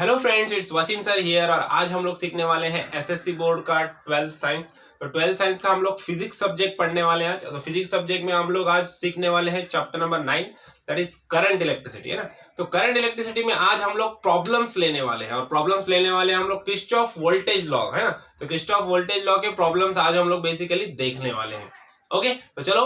Hello friends, it's Wasim sir here और आज हम लोग सीखने वाले हैं एसएससी बोर्ड का 12th साइंस। तो 12th साइंस का हम लोग फिजिक्स सब्जेक्ट पढ़ने वाले हैं आज। तो फिजिक्स सब्जेक्ट में हम लोग आज सीखने वाले हैं chapter number 9, that is current electricity, है ना। तो करंट इलेक्ट्रिसिटी में आज हम लोग प्रॉब्लम्स लेने वाले हैं और प्रॉब्लम्स लेने वाले हैं हम लोग किरचॉफ वोल्टेज लॉ, है ना। तो किरचॉफ वोल्टेज लॉ के प्रॉब्लम्स आज हम लोग बेसिकली देखने वाले हैं। ओके, तो चलो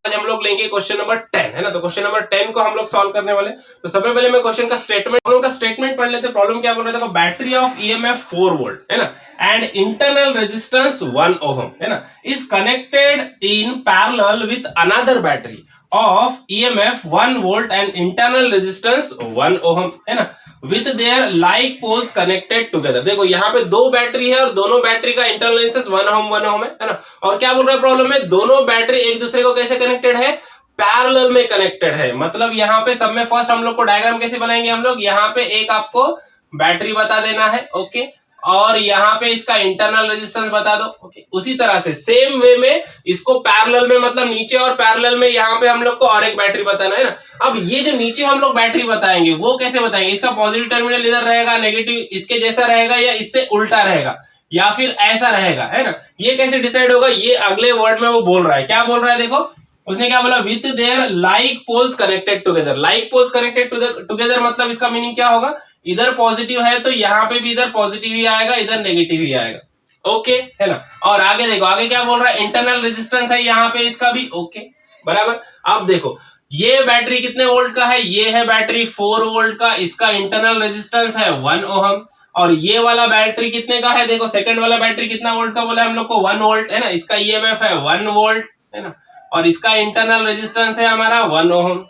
आज हम लोग लेंगे क्वेश्चन नंबर 10, है ना। तो क्वेश्चन नंबर 10 को हम लोग सॉल्व करने वाले। तो सबसे पहले मैं क्वेश्चन का स्टेटमेंट पढ़ लेते हैं। प्रॉब्लम क्या बोल रहा है, देखो, बैटरी ऑफ ईएमएफ 4 वोल्ट, है ना, एंड इंटरनल रेजिस्टेंस 1 ओहम, है ना, is connected in parallel with another battery of EMF 1 volt and internal resistance 1 ohm, है ना, with their like poles connected together. देखो यहाँ पे दो बैटरी है और दोनों बैटरी का इंटरनल रेजिस्टेंस 1 ओहम है ना। और क्या बोल रहा है प्रॉब्लम में, दोनों बैटरी एक दूसरे को कैसे कनेक्टेड है, पैरेलल में कनेक्टेड है। मतलब यहाँ पे सब में फर्स्ट हम लोग को डायग्राम कैसे बनाएंगे, हम लोग यहाँ पे एक आपको बैटरी बता देना है, ओके, और यहाँ पे इसका इंटरनल रेजिस्टेंस बता दो, ओके। उसी तरह से सेम वे में इसको पैरेलल में, मतलब नीचे और पैरेलल में यहाँ पे हम लोग को और एक बैटरी बताना है ना। अब ये जो नीचे हम लोग बैटरी बताएंगे वो कैसे बताएंगे, इसका पॉजिटिव टर्मिनल इधर रहेगा, नेगेटिव इसके जैसा रहेगा या इससे उल्टा रहेगा या फिर ऐसा रहेगा, है ना। ये कैसे डिसाइड होगा, ये अगले वर्ड में वो बोल रहा है। क्या बोल रहा है, देखो उसने क्या बोला, with their like poles connected together. Like poles connected together मतलब इसका मीनिंग क्या होगा, इधर पॉजिटिव है तो यहाँ पे भी इधर पॉजिटिव ही आएगा, इधर नेगेटिव ही आएगा, ओके, है ना। और आगे देखो, आगे क्या बोल रहा है, इंटरनल रेजिस्टेंस है यहाँ पे इसका भी, ओके, बराबर। अब देखो ये बैटरी कितने वोल्ट का है, ये है बैटरी 4 वोल्ट का, इसका इंटरनल रेजिस्टेंस है 1 ओहम। और ये वाला बैटरी कितने का है, देखो सेकंड वाला बैटरी कितना वोल्ट का बोला है हम लोग को, 1 वोल्ट, है ना, इसका ईएमएफ है 1 वोल्ट, है ना, और इसका इंटरनल रेजिस्टेंस है हमारा 1 ओहम,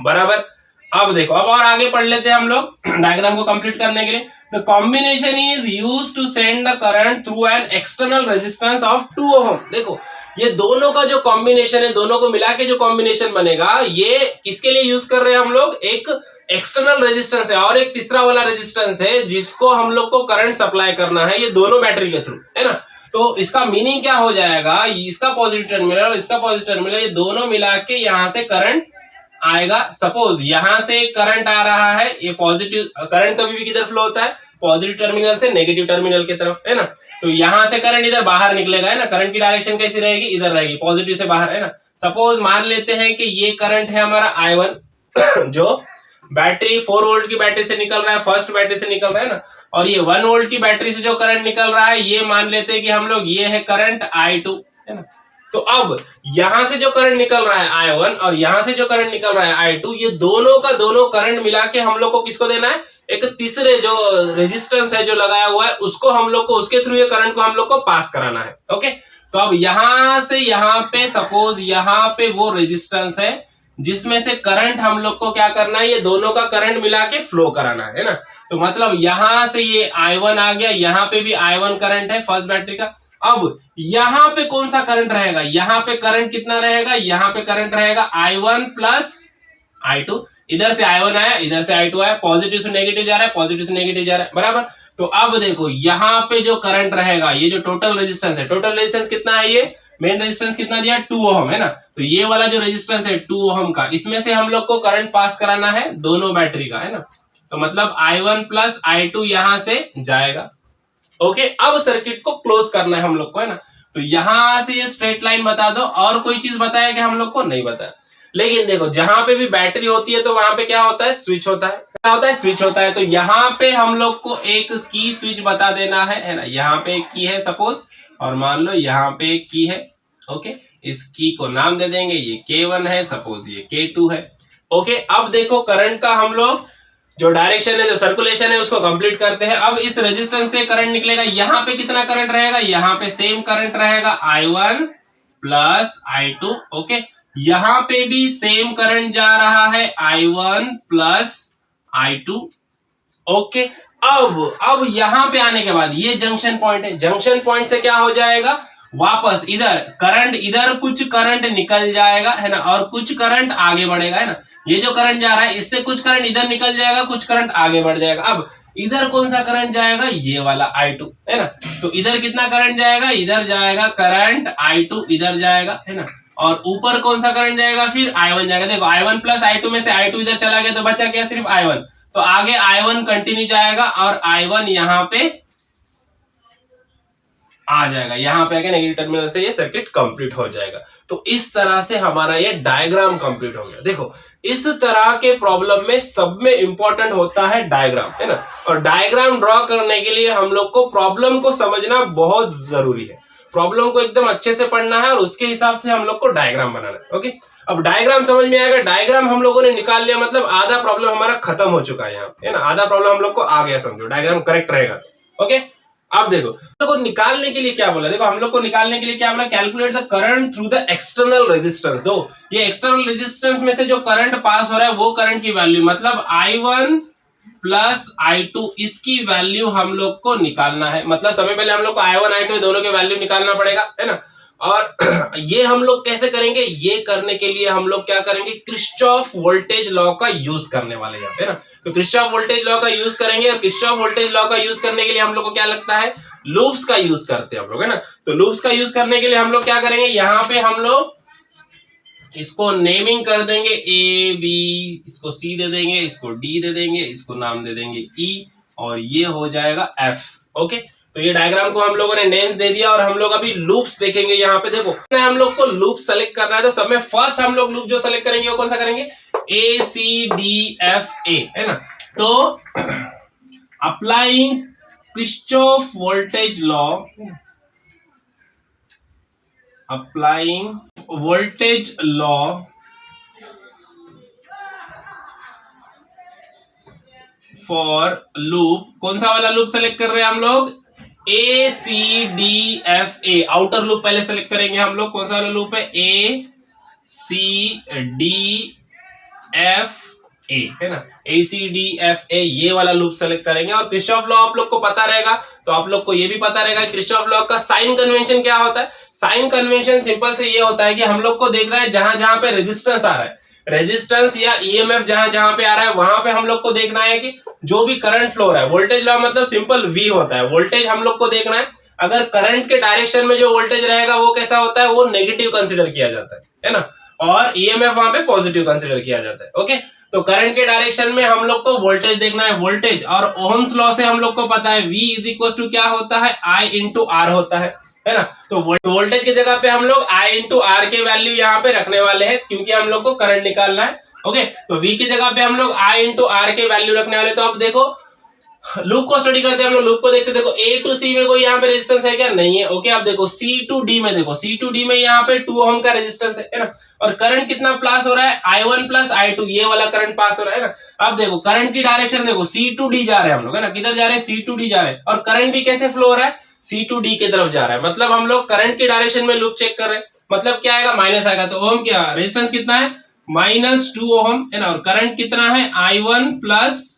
बराबर। अब देखो, अब और आगे पढ़ लेते हैं हम लोग डायग्राम को कंप्लीट करने के लिए। The combination is used to send the current through an external resistance of 2 ohm. देखो ये दोनों का जो कॉम्बिनेशन है, दोनों को मिला के जो कॉम्बिनेशन बनेगा, ये किसके लिए यूज कर रहे हैं हम लोग, एक एक्सटर्नल रेजिस्टेंस है और एक तीसरा वाला रेजिस्टेंस है जिसको हम लोग को करंट सप्लाई करना है, ये दोनों बैटरी के थ्रू, है ना। तो इसका मीनिंग क्या हो जाएगा, इसका पॉजिटिव टर्मिनल और इसका पॉजिटिव टर्मिनल, ये दोनों मिला के यहां से करंट आएगा। सपोज यहां से करंट आ रहा है, ये पॉजिटिव करंट कभी भी किधर फ्लो होता है, पॉजिटिव टर्मिनल से नेगेटिव टर्मिनल की तरफ, है ना। तो यहां से करंट इधर बाहर निकलेगा, है ना। करंट की डायरेक्शन कैसी रहेगी, इधर रहेगी, पॉजिटिव से बाहर, है ना। सपोज मान लेते हैं कि ये करंट है हमारा I1 जो बैटरी 4 वोल्ट की बैटरी से निकल रहा है, फर्स्ट बैटरी से निकल रहा है ना, और ये 1 वोल्ट की बैटरी से जो करंट निकल रहा है, ये मान लेते हैं कि हम लोग ये है करंट I2, है ना। तो अब यहां से जो करंट निकल रहा है I1 और यहां से जो करंट निकल रहा है I2, ये दोनों का दोनों करंट मिला के हम लोग को किसको देना है, एक तीसरे जो रेजिस्टेंस है जो लगाया हुआ है उसको हम लोग को, उसके थ्रू ये करंट को हम लोग को पास कराना है, ओके। तो अब यहां से यहां पे सपोज यहां पे वो रेजिस्टेंस है जिसमें से करंट हम लोग को क्या करना है, ये दोनों का करंट मिला के फ्लो कराना है ना। तो मतलब यहां से ये I1 आ गया, यहां पे भी I1 करंट है फर्स्ट बैटरी का। अब यहां पे कौन सा करंट रहेगा, यहां पे करंट कितना रहेगा, यहां पे करंट रहेगा I1 प्लस I2। इधर से I1 आया, इधर से I2 आया, पॉजिटिव से नेगेटिव जा रहा है, पॉजिटिव से नेगेटिव जा रहा है, बराबर। तो अब देखो यहां पे जो करंट रहेगा, ये जो टोटल रेजिस्टेंस है, टोटल रेजिस्टेंस कितना है, ये मेन रेजिस्टेंस कितना दिया, 2 ओहम, है ना। तो ये वाला जो रेजिस्टेंस है 2 ओहम का, इसमें से हम लोग को करंट पास कराना है दोनों बैटरी का, है ना। तो मतलब I1 प्लस I2 यहां से जाएगा, ओके। अब सर्किट को क्लोज करना है हम लोग को, है ना। तो यहां से ये स्ट्रेट लाइन बता दो, और कोई चीज बताया कि हम लोग को नहीं बताया। लेकिन देखो जहां पे भी बैटरी होती है तो वहां पे क्या होता है, स्विच होता है, क्या होता है, स्विच होता है। तो यहाँ पे हम लोग को एक की स्विच बता देना है ना। यहाँ पे एक की है सपोज, और मान लो यहाँ पे एक की है, ओके। इस की को नाम दे देंगे, ये K1 है, सपोज ये K2 है, ओके। अब देखो करंट का हम लोग जो डायरेक्शन है, जो सर्कुलेशन है, उसको कंप्लीट करते हैं। अब इस रेजिस्टेंस से करंट निकलेगा, यहाँ पे कितना करंट रहेगा, यहाँ पे सेम करंट रहेगा I1 प्लस I2, ओके। यहाँ पे भी सेम करंट जा रहा है I1 प्लस I2, ओके। अब यहां पे आने के बाद ये जंक्शन पॉइंट है, जंक्शन पॉइंट से क्या हो जाएगा, वापस इधर करंट, इधर कुछ करंट निकल जाएगा, है ना, और कुछ करंट आगे बढ़ेगा, है ना। ये जो करंट जा रहा है इससे कुछ करंट इधर निकल जाएगा, कुछ करंट आगे बढ़ जाएगा। अब इधर कौन सा करंट जाएगा, ये वाला I2, है ना। तो इधर कितना करंट जाएगा, इधर जाएगा करंट I2, इधर जाएगा, है ना। और ऊपर कौन सा करंट जाएगा, फिर I1 जाएगा। देखो I1 प्लस I2 में से I2 इधर चला गया तो बचा क्या, सिर्फ I1। तो आगे I1 कंटिन्यू जाएगा और I1 यहाँ पे आ जाएगा, यहाँ पे आके नेगेटिव टर्मिनल से ये सर्किट कंप्लीट हो जाएगा। तो इस तरह से हमारा ये डायग्राम कंप्लीट हो गया। देखो इस तरह के प्रॉब्लम में सब में इंपॉर्टेंट होता है डायग्राम, है ना। और डायग्राम ड्रॉ करने के लिए हम लोग को प्रॉब्लम को समझना बहुत जरूरी है, प्रॉब्लम को एकदम अच्छे से पढ़ना है और उसके हिसाब से हम लोग को डायग्राम बनाना है। ओके, अब डायग्राम समझ में आएगा, डायग्राम हम लोगों ने निकाल लिया मतलब आधा प्रॉब्लम हमारा खत्म हो चुका है यहाँ, है ना। आधा प्रॉब्लम हम लोग को आ गया, समझो डायग्राम करेक्ट रहेगा तो। ओके, अब देखो हम लोग को निकालने के लिए क्या बोला, देखो हम लोग को निकालने के लिए क्या बोला, calculate the current through the external resistance. दो ये एक्सटर्नल रेजिस्टेंस में से जो करंट पास हो रहा है वो करंट की वैल्यू, मतलब I1 प्लस I2 इसकी वैल्यू हम लोग को निकालना है। मतलब समय पहले हम लोग को I1 I2 दोनों की वैल्यू निकालना पड़ेगा, है ना। और ये हम लोग कैसे करेंगे, ये करने के लिए हम लोग क्या करेंगे, किरचॉफ वोल्टेज लॉ का यूज करने वाले हैं, है ना। तो किरचॉफ वोल्टेज लॉ का यूज करेंगे और किरचॉफ वोल्टेज लॉ का यूज करने के लिए हम लोग को क्या लगता है, लूप्स का यूज करते हैं हम लोग, है ना। तो लूप्स का यूज करने के लिए हम लोग क्या करेंगे, यहाँ पे हम लोग इसको नेमिंग कर देंगे ए बी, इसको सी दे देंगे, इसको डी दे देंगे, इसको नाम दे देंगे ई, और ये हो जाएगा एफ। ओके, तो ये डायग्राम को हम लोगों ने नेम दे दिया और हम लोग अभी लूप्स देखेंगे। यहाँ पे देखो हम लोग को लूप सेलेक्ट करना है, तो सब में फर्स्ट हम लोग लूप जो सेलेक्ट करेंगे वो कौन सा करेंगे, ए सी डी एफ ए, है ना। तो applying Kirchhoff voltage law, applying voltage law for loop, कौन सा वाला लूप सेलेक्ट कर रहे हैं हम लोग, A C D F A. Outer loop पहले सेलेक्ट करेंगे हम लोग, कौन सा वाला लूप है, ए सी डी एफ ए, है ना। ए सी डी एफ ए ये वाला लूप सेलेक्ट करेंगे। और किरचॉफ लॉ आप लोग को पता रहेगा, तो आप लोग को ये भी पता रहेगा किरचॉफ लॉ का साइन कन्वेंशन क्या होता है। साइन कन्वेंशन सिंपल से ये होता है कि हम लोग को देख रहा है जहां जहां पे रेजिस्टेंस आ रहा है, रेजिस्टेंस या ईएमएफ जहां जहां पे आ रहा है वहां पे हम लोग को देखना है कि जो भी करंट फ्लो हो रहा है, वोल्टेज लॉ मतलब सिंपल वी होता है, वोल्टेज हम लोग को देखना है। अगर करंट के डायरेक्शन में जो वोल्टेज रहेगा वो कैसा होता है, वो नेगेटिव कंसिडर किया जाता है ना। और ईएमएफ वहां पे पॉजिटिव कंसिडर किया जाता है। ओके, तो करंट के डायरेक्शन में हम लोग को वोल्टेज देखना है, वोल्टेज। और ओहम्स लॉ से हम लोग को पता है V इज इक्वल टू क्या होता है, I इंटू आर होता है ना। तो वोल्टेज की जगह पे हम लोग I इंटू आर के वैल्यू यहाँ पे रखने वाले हैं, क्योंकि हम लोग को करंट निकालना है। ओके, तो V की जगह पे हम लोग I इंटू आर के वैल्यू रखने वाले। तो अब देखो लूप को स्टडी करते हैं हम लोग, लूप को देखते, देखो ए टू सी में कोई यहाँ पे रेजिस्टेंस है क्या, नहीं है। ओके, अब देखो सी टू डी में, देखो सी टू डी में यहाँ पे 2 ओम का रेजिस्टेंस है ना। और करंट कितना पास हो रहा है, I1 प्लस I2, ये वाला करंट पास हो रहा है ना। अब देखो करंट की डायरेक्शन देखो, सी टू डी जा रहे हैं हम लोग, है ना। किधर जा रहे हैं, सी टू डी जा रहे हैं। और करंट भी कैसे फ्लो हो रहा है, सी टू डी की तरफ जा रहा है। मतलब हम लोग करंट की डायरेक्शन में लूप चेक कर रहे हैं, मतलब क्या आएगा, माइनस आएगा। तो ओम क्या रेजिस्टेंस कितना है, -2 ओम, है ना। और करंट कितना है, I1 प्लस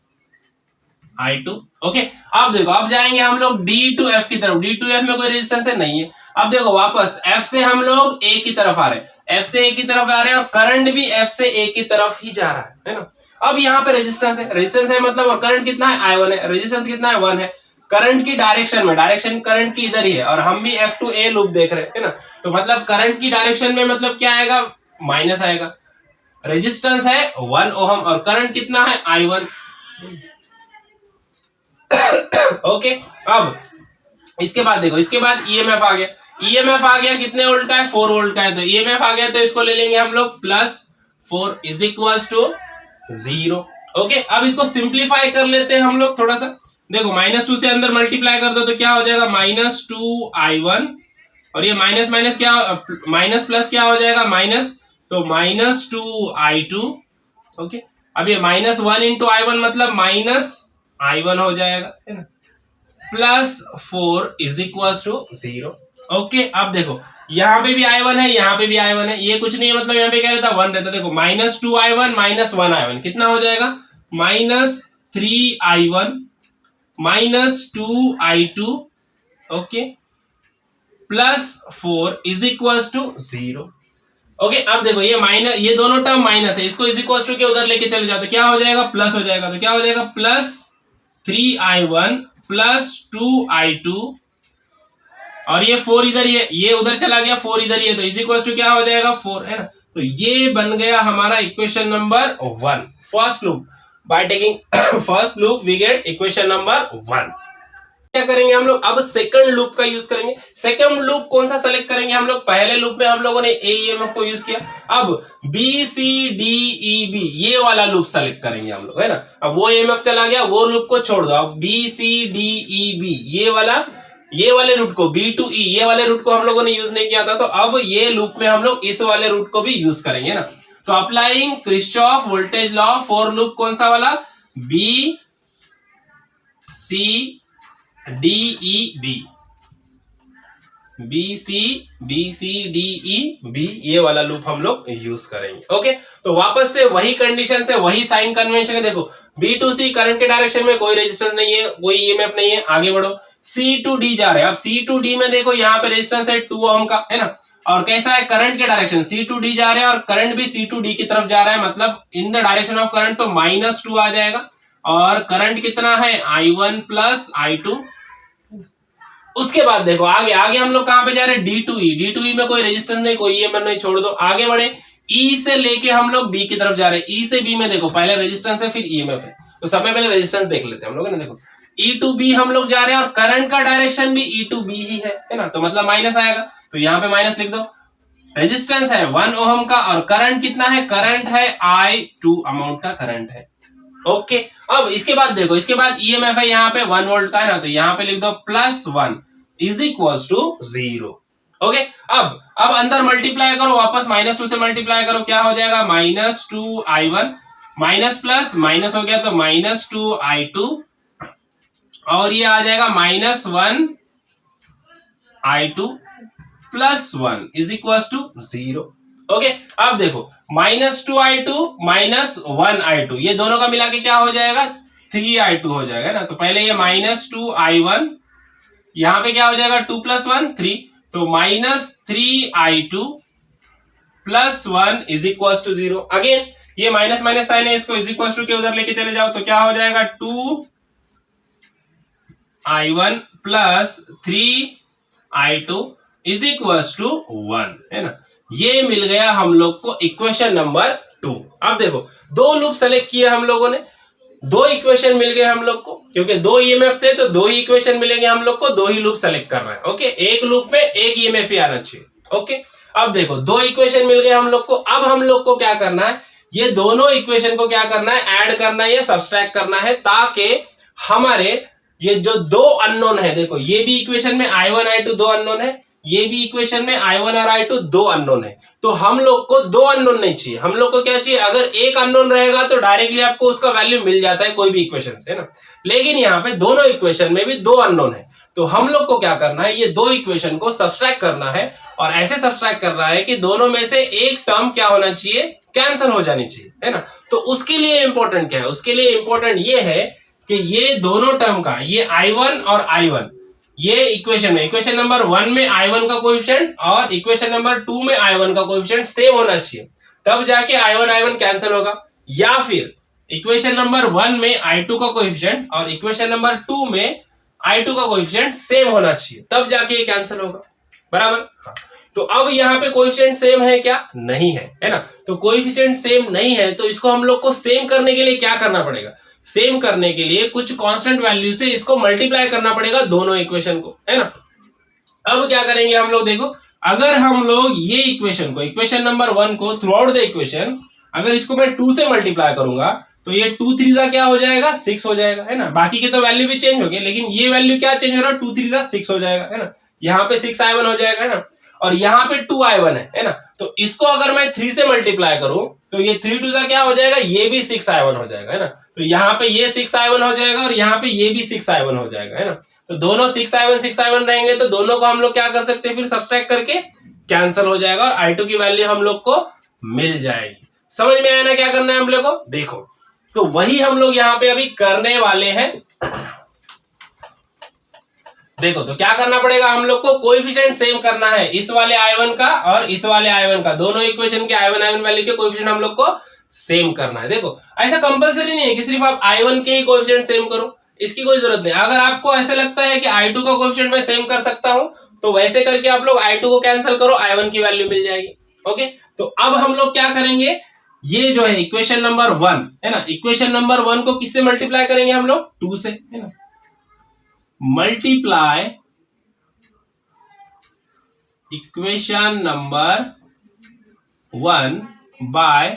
I2। ओके, अब देखो अब जाएंगे हम लोग D टू F की तरफ, D टू F में कोई रेजिस्टेंस है, नहीं है। अब देखो वापस F से हम लोग A की तरफ आ रहे हैं, F से A की तरफ आ रहे हैं, और करंट भी F से A की तरफ ही जा रहा है ना। अब यहाँ पे रेजिस्टेंस है, रेजिस्टेंस है मतलब, और करंट कितना है, I1 है, रेजिस्टेंस कितना है, 1 है। करंट की डायरेक्शन में, डायरेक्शन करंट की इधर ही है, और हम भी F टू A लूप देख रहे हैं, है ना। तो मतलब करंट की डायरेक्शन में मतलब क्या आएगा, माइनस आएगा। रेजिस्टेंस है 1 ओहम और करंट कितना है, I1। ओके, अब इसके बाद देखो, इसके बाद ईएमएफ आ गया, ईएमएफ आ गया कितने वोल्ट का है, 4 वोल्ट का है। तो ईएमएफ आ गया तो इसको ले लेंगे हम लोग +4 इज इक्वल टू 0। ओके, अब इसको सिंप्लीफाई कर लेते हैं हम लोग थोड़ा सा। देखो -2 से अंदर मल्टीप्लाई कर दो तो क्या हो जाएगा, -2I1, और ये माइनस माइनस क्या, माइनस प्लस क्या हो जाएगा, माइनस, तो -2I2। ओके, अब ये -1 इंटू I1 मतलब -I1 हो जाएगा, है ना, +4 इज इक्वल टू 0। ओके, अब देखो यहाँ पे भी I1 है, यहाँ पे भी I1 है, ये कुछ नहीं है, मतलब यहाँ पे क्या रहता, 1 रहता। देखो -2I1 -1I1 कितना हो जाएगा, -3I1 -2I2, okay, +4 is equal to 0। Okay, अब देखो ये माइनस, ये दोनों टर्म माइनस है, इसको इज इक्वल टू के उधर लेके चले जाओ तो क्या हो जाएगा, प्लस हो जाएगा। तो क्या हो जाएगा, +3I1 +2I2, और ये 4 इधर, ये उधर चला गया, 4 इधर ही है, तो इज इक्वल टू क्या हो जाएगा, 4, है ना। तो ये बन गया हमारा equation number 1, first loop. By taking first loop we get equation number 1। क्या करेंगे हम लोग, अब सेकंड लूप का यूज करेंगे। सेकंड लूप कौन सा सेलेक्ट करेंगे हम लोग, पहले लूप में हम लोगों ने AEMF को यूज किया, अब BCDEB ये वाला लूप सेलेक्ट करेंगे हम लोग, है ना। अब वो EMF चला गया, वो लूप को छोड़ दो, अब BCDEB ये वाले रूट को B to E ये वाले रूट को हम लोगों ने यूज नहीं किया था, तो अब ये लूप में हम लोग इस वाले रूट को भी यूज करेंगे ना। तो applying Kirchhoff voltage law for loop कौन सा वाला, BCDEB ये वाला लूप हम लोग यूज करेंगे। ओके, तो वापस से वही कंडीशन से वही साइन कन्वेंशन है। देखो B to C करंट के डायरेक्शन में कोई रेजिस्टेंस नहीं है, कोई EMF नहीं है, आगे बढ़ो। C to D जा रहे हैं, अब C to D में देखो यहाँ पे रेजिस्टेंस है 2 ओम का, है ना। और कैसा है करंट के डायरेक्शन, C to D जा रहे हैं और करंट भी C to D की तरफ जा रहा है, मतलब in the direction of current, तो -2 आ जाएगा। और करंट कितना है, I1 प्लस I2। उसके बाद देखो आगे हम लोग कहां पे जा रहे हैं, D to E में कोई रेजिस्टेंस नहीं, कोई EMF नहीं, छोड़ दो, आगे बढ़े। E से लेके हम लोग B की तरफ जा रहे हैं, E से B में देखो पहले रेजिस्टेंस है फिर EMF है, तो सबसे पहले रेजिस्टेंस देख लेते हैं हम लोग, ना। देखो E to B हम लोग जा रहे हैं और करंट का डायरेक्शन भी E to B ही है ना, तो मतलब माइनस आएगा, तो यहाँ पे माइनस लिख दो। रेजिस्टेंस है 1 ओम का और करंट कितना है, करंट है I2 अमाउंट का करंट है। ओके, अब इसके बाद देखो, इसके बाद EMF है यहाँ पे 1 वोल्ट का, है ना, तो यहाँ पे लिख दो +1 इज इक्वल्स टू 0। ओके, अब अंदर मल्टीप्लाई करो, वापस -2 से मल्टीप्लाई करो, क्या हो जाएगा, -2I1 माइनस प्लस माइनस हो गया तो -2I2 और ये आ जाएगा -1I2 +1 is equal to 0। Okay, अब देखो -2I2 -1I2 ये दोनों का मिला के क्या हो जाएगा, 3I2 हो जाएगा ना। तो पहले ये -2I1 यहां पे क्या हो जाएगा, 2 + 1 3, तो -3I2 +1 is equal to 0। Again ये माइनस माइनस साइन है, इसको इज इक्वल टू के उधर लेके चले जाओ तो क्या हो जाएगा, 2I1 +3I2 is equal to 1, है ना। ये मिल गया हम लोग को इक्वेशन नंबर 2। अब देखो दो लूप सेलेक्ट किए हम लोगों ने, दो इक्वेशन मिल गए हम लोग को, क्योंकि दो ईएमएफ थे तो दो ही इक्वेशन मिलेंगे हम लोग को, दो ही लूप सेलेक्ट करना है। ओके, एक लूप में एक ईएमएफ ही आना चाहिए। ओके, अब देखो दो इक्वेशन मिल गए हम लोग को, अब हम लोग को क्या करना है, ये दोनों इक्वेशन को क्या करना है, ऐड करना है या सब्सट्रैक्ट करना है, ताकि हमारे ये जो दो अननोन है, देखो ये भी इक्वेशन में I1 I2 दो अननोन है, ये भी इक्वेशन में I1 और I2 दो अननोन है, तो हम लोग को दो अननोन नहीं चाहिए, हम लोग को क्या चाहिए, अगर एक अननोन रहेगा तो डायरेक्टली आपको उसका वैल्यू मिल जाता है कोई भी इक्वेशन से, है ना। लेकिन यहाँ पे दोनों इक्वेशन में भी दो अननोन है, तो हम लोग को क्या करना है, ये दो इक्वेशन को सब्सट्रैक्ट करना है, और ऐसे सब्सट्रैक्ट करना है कि दोनों में से एक टर्म क्या होना चाहिए, कैंसिल हो जानी चाहिए, है ना। तो उसके लिए इंपॉर्टेंट क्या है, उसके लिए इंपॉर्टेंट ये है कि ये दोनों टर्म का, ये I1 और I1 ये इक्वेशन है, इक्वेशन नंबर 1 में I1 का कोएफिशिएंट और इक्वेशन नंबर 2 में I1 का कोएफिशिएंट सेम होना चाहिए, तब जाके I1 कैंसिल होगा। या फिर इक्वेशन नंबर 1 में I2 का कोएफिशिएंट और इक्वेशन नंबर 2 में I2 का कोएफिशिएंट सेम होना चाहिए, तब जाके ये कैंसिल होगा, बराबर। हाँ। तो अब यहाँ पे कोएफिशिएंट सेम है क्या, नहीं है, है ना। तो कोएफिशिएंट सेम नहीं है, तो इसको हम लोग को सेम करने के लिए क्या करना पड़ेगा, सेम करने के लिए कुछ कांस्टेंट वैल्यू से इसको मल्टीप्लाई करना पड़ेगा दोनों इक्वेशन को, है ना। अब क्या करेंगे हम लोग, देखो अगर हम लोग ये इक्वेशन को, इक्वेशन नंबर 1 को थ्रू आउट द इक्वेशन, अगर इसको मैं 2 से मल्टीप्लाई करूंगा तो ये 2 3 क्या हो जाएगा, 6 हो जाएगा, है ना। बाकी के तो वैल्यू भी चेंज हो गए, लेकिन ये वैल्यू क्या चेंज हो रहा है, 2 3 6 हो जाएगा, है ना। यहाँ पे 6I1 हो जाएगा, है ना, और यहाँ पे 2I1 है ना। तो इसको अगर मैं 3 से मल्टीप्लाई करूं तो ये 3 2 क्या हो जाएगा, ये भी 6I1 हो जाएगा, है ना। तो यहाँ पे ये 6I1 हो जाएगा और यहाँ पे ये भी 6I1 हो जाएगा, है ना। तो दोनों 6I1 रहेंगे, तो दोनों को हम लोग क्या कर सकते हैं, फिर सब्सट्रैक्ट करके कैंसिल हो जाएगा और I2 की वैल्यू हम लोग को मिल जाएगी। समझ में आया ना क्या करना है हम लोग को, देखो तो वही हम लोग यहाँ पे अभी करने वाले हैं। देखो तो क्या करना पड़ेगा हम लोग को, कोएफिशिएंट सेम करना है, इस वाले I1 का और इस वाले I1 का, दोनों इक्वेशन के I1 वैल्यू के कोएफिशिएंट हम लोग को सेम करना है। देखो ऐसा कंपलसरी नहीं है कि सिर्फ आप I1 के ही कोएफिशिएंट सेम करो, इसकी कोई जरूरत नहीं। अगर आपको ऐसा लगता है कि I2 का कोएफिशिएंट मैं सेम कर सकता हूं तो वैसे करके आप लोग I2 को कैंसिल करो, I1 की वैल्यू मिल जाएगी। ओके, तो अब हम लोग क्या करेंगे, ये जो है इक्वेशन नंबर 1 है ना, इक्वेशन नंबर 1 को किससे मल्टीप्लाई करेंगे हम लोग? 2 से, है ना। मल्टीप्लाई इक्वेशन नंबर 1 बाय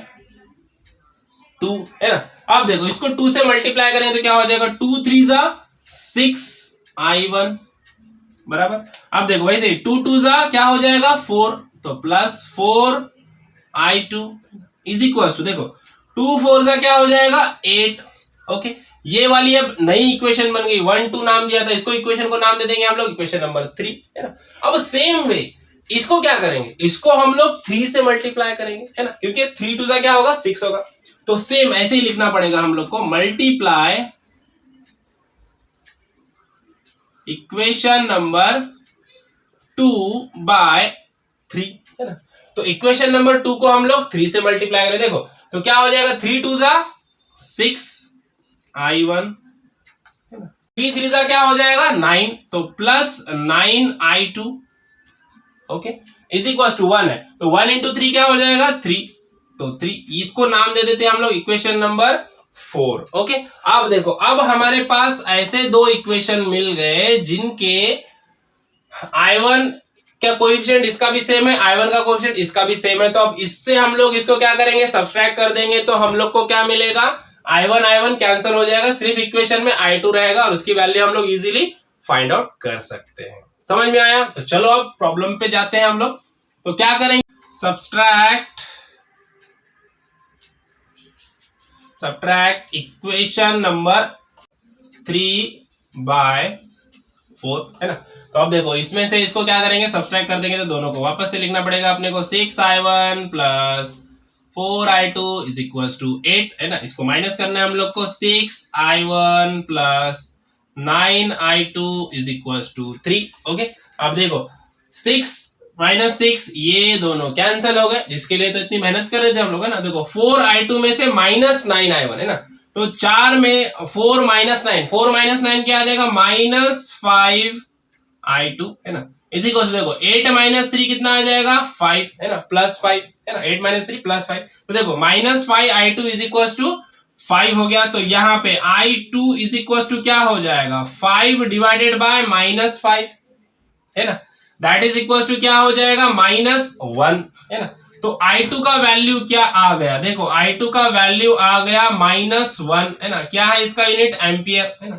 2, है ना। अब देखो इसको 2 से मल्टीप्लाई करेंगे तो क्या हो जाएगा? 2 3 जा 6i1 बराबर। अब देखो वैसे 2 2 जा क्या हो जाएगा? 4, तो plus 4i2 is equal to, देखो 2 4 जा क्या हो जाएगा? 8। ओके, ये वाली अब नई इक्वेशन बन गई। 1 2 नाम दिया था, इसको इक्वेशन को नाम दे देंगे हम लोग इक्वेशन नंबर 3, है ना। अब सेम वे इसको क्या करेंगे? इसको हम लोग 3 से मल्टीप्लाई करेंगे, है ना, क्योंकि 3 2 जा क्या होगा? 6 होगा। तो सेम ऐसे ही लिखना पड़ेगा हम लोग को, मल्टीप्लाई इक्वेशन नंबर 2 बाय 3, है ना। तो इक्वेशन नंबर 2 को हम लोग 3 से मल्टीप्लाई करें, देखो तो क्या हो जाएगा? 3 2 जा 6i1, 3 3 जा क्या हो जाएगा? 9, तो plus 9i2, okay, is equal to 1 है, तो 1 इंटू 3 क्या हो जाएगा? 3, तो 3, इसको नाम दे देते हैं हम लोग इक्वेशन नंबर 4। ओके, अब देखो अब हमारे पास ऐसे दो इक्वेशन मिल गए जिनके i1 क्या कोएफिशिएंट इसका भी सेम है, i1 का कोएफिशिएंट इसका भी सेम है। तो अब इससे हम लोग इसको क्या करेंगे? सब्सट्रैक्ट कर देंगे, तो हम लोग को क्या मिलेगा? i1 कैंसिल हो जाएगा, सिर्फ इक्वेशन में i2 रहेगा और उसकी वैल्यू हम लोग इजीली फाइंड आउट कर सकते हैं। समझ में आया? तो चलो अब प्रॉब्लम पे जाते हैं हम लोग। तो क्या करेंगे? सब्ट्रैक्ट इक्वेशन नंबर 3 बाय 4, है ना। तो अब देखो इसमें से इसको क्या करेंगे? सब्ट्रैक्ट कर देंगे, तो दोनों को वापस से लिखना पड़ेगा अपने को। 6i1 plus 4i2 is equal to 8, है ना। इसको माइनस करना है हम लोग को। 6i1 plus 9i2 is equal to 3। Okay, अब देखो 6 माइनस 6 ये दोनों कैंसिल हो गए, जिसके लिए तो इतनी मेहनत कर रहे थे हम लोग, है ना। देखो 4i2 में से माइनस 9i1, है ना, तो 4 में 4 माइनस 9, 4 माइनस 9 क्या आ जाएगा? माइनस 5i2, है ना, इज इक्वल टू देखो 8 माइनस 3 कितना आ जाएगा? 5, है ना, प्लस 5, है ना। 8 माइनस 3 प्लस 5, तो देखो minus 5i2 is equal to 5 हो गया। तो यहाँ पे i2 इज इक्वल टू क्या हो जाएगा? 5 डिवाइडेड बाय माइनस 5, है ना, दैट इज इक्वल टू क्या हो जाएगा? माइनस 1, है ना। तो i2 का वैल्यू क्या आ गया? देखो i2 का वैल्यू आ गया माइनस 1, है ना। क्या है इसका यूनिट? एम्पियर, है ना।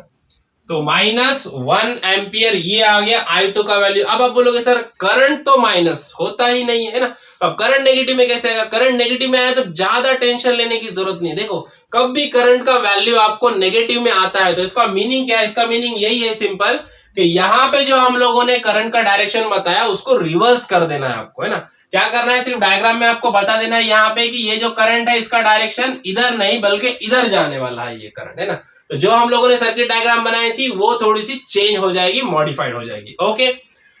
तो माइनस 1 एम्पियर ये आ गया i2 का वैल्यू। अब आप बोलोगे सर करंट तो माइनस होता ही नहीं है, ना। अब करंट नेगेटिव में कैसे आएगा? करंट नेगेटिव में आया तो ज्यादा टेंशन लेने की जरूरत नहीं। देखो कब भी करंट का वैल्यू आपको नेगेटिव में आता है तो इसका मीनिंग क्या है? इसका मीनिंग यही है सिंपल, कि यहाँ पे जो हम लोगों ने करंट का डायरेक्शन बताया उसको रिवर्स कर देना है आपको, है ना। क्या करना है? सिर्फ डायग्राम में आपको बता देना है यहाँ पे कि ये जो करंट है इसका डायरेक्शन इधर नहीं बल्कि इधर जाने वाला है ये करंट, है ना। तो जो हम लोगों ने सर्किट डायग्राम बनाई थी वो थोड़ी सी चेंज हो जाएगी, मॉडिफाइड हो जाएगी। ओके,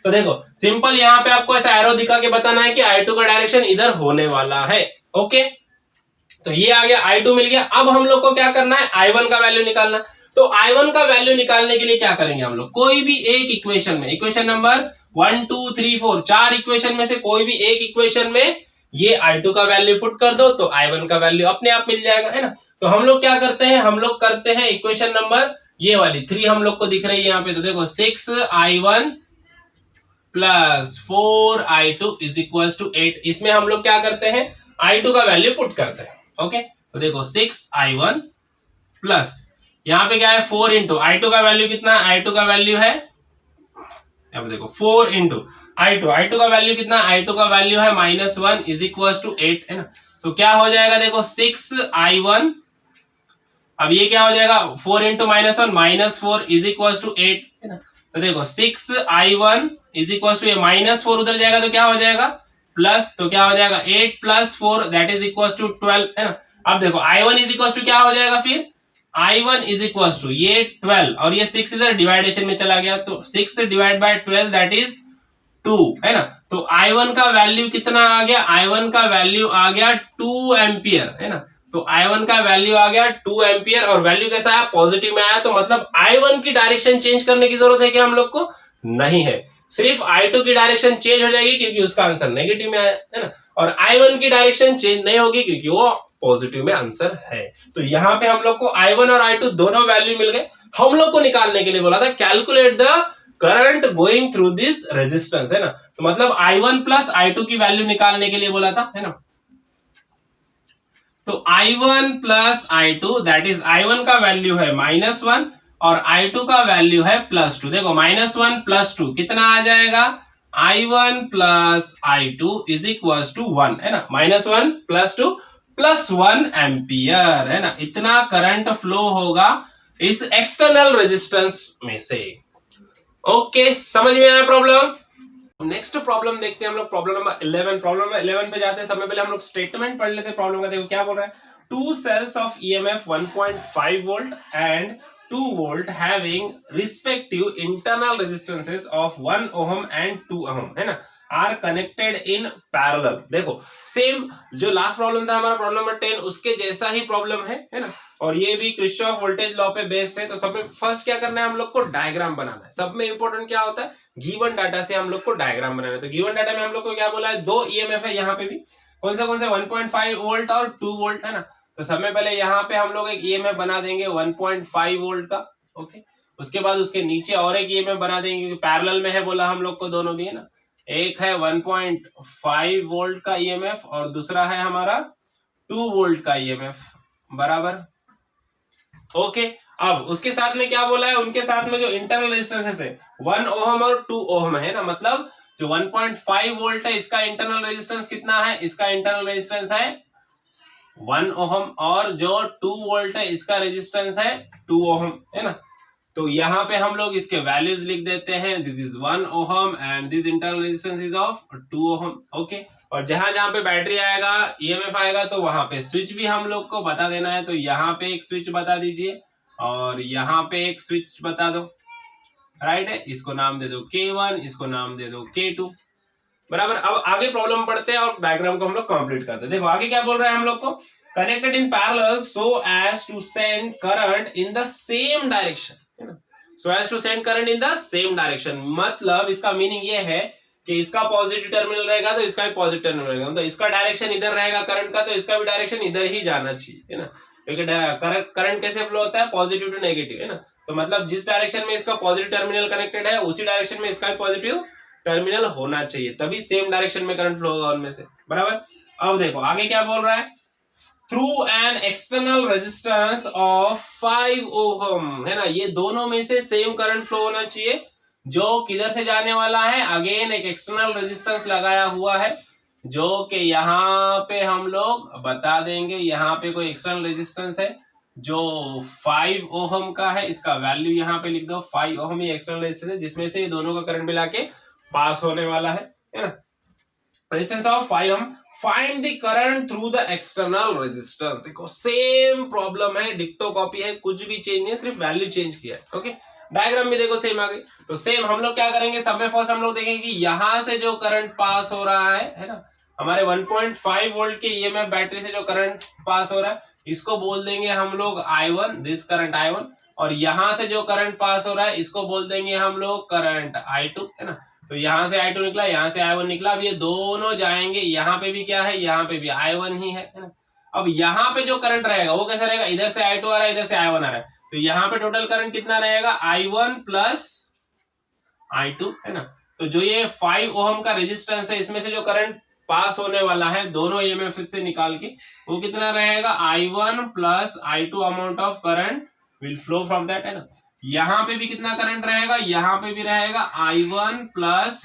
तो देखो सिंपल यहाँ पे आपको ऐसा एरो दिखा के बताना है कि i2 का डायरेक्शन इधर होने वाला है। ओके, तो ये आ गया, i2 मिल गया। अब हम लोग को क्या करना है? i1 का वैल्यू निकालना। तो i1 का वैल्यू निकालने के लिए क्या करेंगे हम लोग? कोई भी एक इक्वेशन में, इक्वेशन नंबर 1 2 3 4 4 इक्वेशन में से कोई भी एक इक्वेशन में ये i2 का वैल्यू पुट कर दो तो i1 का वैल्यू अपने आप मिल जाएगा, है ना। तो हम लोग क्या करते हैं? हम लोग करते हैं इक्वेशन नंबर ये वाली 3 हम लोग को दिख रही है यहाँ पे, तो देखो 6i1 plus 4i2 is equal to 8। इसमें हम लोग क्या करते हैं? i2 का वैल्यू पुट करते हैं। ओके, तो देखो 6i1 प्लस यहाँ पे क्या है? 4 इंटू i2 का वैल्यू कितना है? i2 का वैल्यू है यहाँ पे देखो 4 इंटू i2 का वैल्यू कितना? i2 का वैल्यू है -1 इज इक्वल टू 8, है ना। तो क्या हो जाएगा? देखो 6i1, अब ये क्या हो जाएगा? 4 इंटू -1 -4 इज इक्वल टू 8, है ना। तो देखो 6i1 इज इक्वल टू -4 उधर जाएगा तो क्या हो जाएगा? प्लस, तो क्या हो जाएगा? 8 plus 4 that is equal to 12, है ना। अब देखो i1 इज इक्वल टू क्या हो जाएगा? फिर i1 इज इक्वल टू ये 12 और ये 6 इधर डिवाइडेशन में चला गया तो 6 डिवाइड बाय 12 दैट इज 2, है ना। तो i1 का वैल्यू कितना आ गया? i1 का वैल्यू आ गया 2 एम्पियर, है ना। तो i1 का वैल्यू आ गया 2 एम्पियर और वैल्यू कैसा आया? पॉजिटिव में आया। तो मतलब i1 की डायरेक्शन चेंज करने की जरूरत है कि हम लोग को नहीं है, सिर्फ i2 की डायरेक्शन चेंज हो जाएगी क्योंकि उसका आंसर नेगेटिव में आया, है ना। और i1 की डायरेक्शन चेंज नहीं होगी क्योंकि वो पॉजिटिव में आंसर है। तो यहाँ पे हम लोग को I1 और I2 दोनों वैल्यू मिल गए। हम लोग को निकालने के लिए बोला था calculate the current going through this resistance, है ना। तो मतलब I1 प्लस I2 की वैल्यू निकालने के लिए बोला था, है ना। तो I1 plus I2 that is I1 का वैल्यू है -1 और I2 का वैल्यू है +2। देखो -1 +2 कितना आ जाएगा, I1 plus I2 is equal to 1, है ना। -1 +2 +1 एम्पियर, है ना। इतना करंट फ्लो होगा इस एक्सटर्नल रेजिस्टेंस में से। ओके, समझ में आया प्रॉब्लम। नेक्स्ट प्रॉब्लम देखते हैं हम लोग, प्रॉब्लम नंबर 11। प्रॉब्लम नंबर 11 पे जाते हैं समय पहले हम लोग स्टेटमेंट पढ़ लेते हैं प्रॉब्लम का। देखो क्या बोल रहा है, 2 cells of EMF 1.5 volt and 2 volt having respective internal resistances of 1 ohm and 2 ohm, है ना, आर कनेक्टेड इन पैरेलल। देखो सेम जो लास्ट प्रॉब्लम था हमारा प्रॉब्लम नंबर 10 उसके जैसा ही प्रॉब्लम है ना। और ये भी किरचॉफ वोल्टेज लॉ पे बेस्ड है। तो सब में फर्स्ट क्या करना है, हम लोग को डायग्राम बनाना है। सब में इंपॉर्टेंट क्या होता है, गिवन डाटा से हम लोग को डायग्राम बनाना है। तो गिवन डाटा में हम लोग को क्या बोला है, 2 ईएमएफ है यहाँ पे भी, कौन से 1.5 वोल्ट और 2 वोल्ट, है ना। तो सबसे पहले यहाँ पे हम लोग एक ईएमएफ बना देंगे 1.5 वोल्ट का, ओके। उसके बाद उसके नीचे और एक ईएमएफ बना देंगे क्योंकि पैरेलल में है बोला हम लोग को दोनों भी, है ना। एक है 1.5 वोल्ट का ईएमएफ और दूसरा है हमारा 2 वोल्ट का ईएमएफ, बराबर, ओके। अब उसके साथ में क्या बोला है, उनके साथ में जो इंटरनल रेजिस्टेंस है 1 ओहम और 2 ओहम है ना। मतलब जो 1.5 वोल्ट है इसका इंटरनल रेजिस्टेंस कितना है, इसका इंटरनल रेजिस्टेंस है 1 ओहम और जो 2 वोल्ट है इसका रेजिस्टेंस है 2 ओहम, है ना। तो यहाँ पे हम लोग इसके वैल्यूज लिख देते हैं, this is 1 ohm and this internal resistance is of 2 ohm, okay. और जहां जहां पे बैटरी आएगा, ईएमएफ आएगा, तो वहां पे स्विच भी हम लोग को बता देना है। तो यहाँ पे एक स्विच बता दीजिए और यहाँ पे एक स्विच बता दो, राइट है। इसको नाम दे दो K1, इसको नाम दे दो K2, बराबर। अब आगे प्रॉब्लम पढ़ते हैं और डायग्राम को हम लोग कंप्लीट करते हैं। देखो आगे क्या बोल रहा है हम लोग को, connected in parallel so as to send current in the same direction, है ना। So as to send current in the same direction, मतलब इसका मीनिंग ये है कि इसका पॉजिटिव टर्मिनल रहेगा तो इसका भी पॉजिटिव टर्मिनल रहेगा। तो इसका डायरेक्शन इधर रहेगा करंट का, तो इसका भी डायरेक्शन इधर ही जाना चाहिए, है ना। क्योंकि करंट कैसे फ्लो होता है, पॉजिटिव टू नेगेटिव, है ना। तो मतलब जिस डायरेक्शन में इसका पॉजिटिव टर्मिनल कनेक्टेड है उसी डायरेक्शन में इसका भी पॉजिटिव टर्मिनल होना चाहिए, तभी सेम डायरेक्शन में करंट फ्लो होगा उनमें से, बराबर। अब देखो आगे क्या बोल रहा है, through an external resistance of 5 ohm, है ना। ये दोनों में से सेम करंट फ्लो होना चाहिए, जो किधर से जाने वाला है, अगेन एक एक्सटर्नल रेजिस्टेंस लगाया हुआ है जो कि यहाँ पे हम लोग बता देंगे। यहाँ पे कोई एक्सटर्नल रेजिस्टेंस है जो 5 ओहम का है, इसका वैल्यू यहाँ पे लिख दो, 5 ओहम ही एक्सटर्नल रेजिस्टेंस है जिसमें से दोनों का करंट मिला के पास होने वाला है ना। Resistance of 5 ohm, find the current through the external resistance. देखो सेम प्रॉब्लम है, डिक्टो कॉपी है, कुछ भी चेंज नहीं है, सिर्फ वैल्यू चेंज किया है, ओके। डायग्राम भी देखो सेम आ गई। तो सेम हम लोग क्या करेंगे, सब में फर्स्ट हम लोग देखेंगे कि यहां से जो करंट पास हो रहा है ना, हमारे 1.5 वोल्ट के ईएमएफ बैटरी से जो करंट पास हो रहा है इसको बोल देंगे हम लोग I1, दिस करंट I1। और यहां से जो करंट पास हो रहा है इसको बोल देंगे हम लोग करंट I2, है ना। तो यहां से I2 निकला, यहां से I1 निकला। अब ये दोनों जाएंगे, यहाँ पे भी क्या है, यहाँ पे भी I1 ही है ना। अब यहाँ पे जो करंट रहेगा वो कैसा रहेगा, इधर से I2 आ रहा है, इधर से I1 आ रहा है, तो यहाँ पे टोटल करंट कितना रहेगा, I1 प्लस I2, है ना। तो जो ये 5 ओहम का रेजिस्टेंस है इसमें से जो करंट पास होने वाला है दोनों ईएमएफ से निकाल के, वो कितना रहेगा, I1 plus I2 amount of current will flow from that, है ना। यहाँ पे भी कितना करंट रहेगा, यहाँ पे भी रहेगा I1 प्लस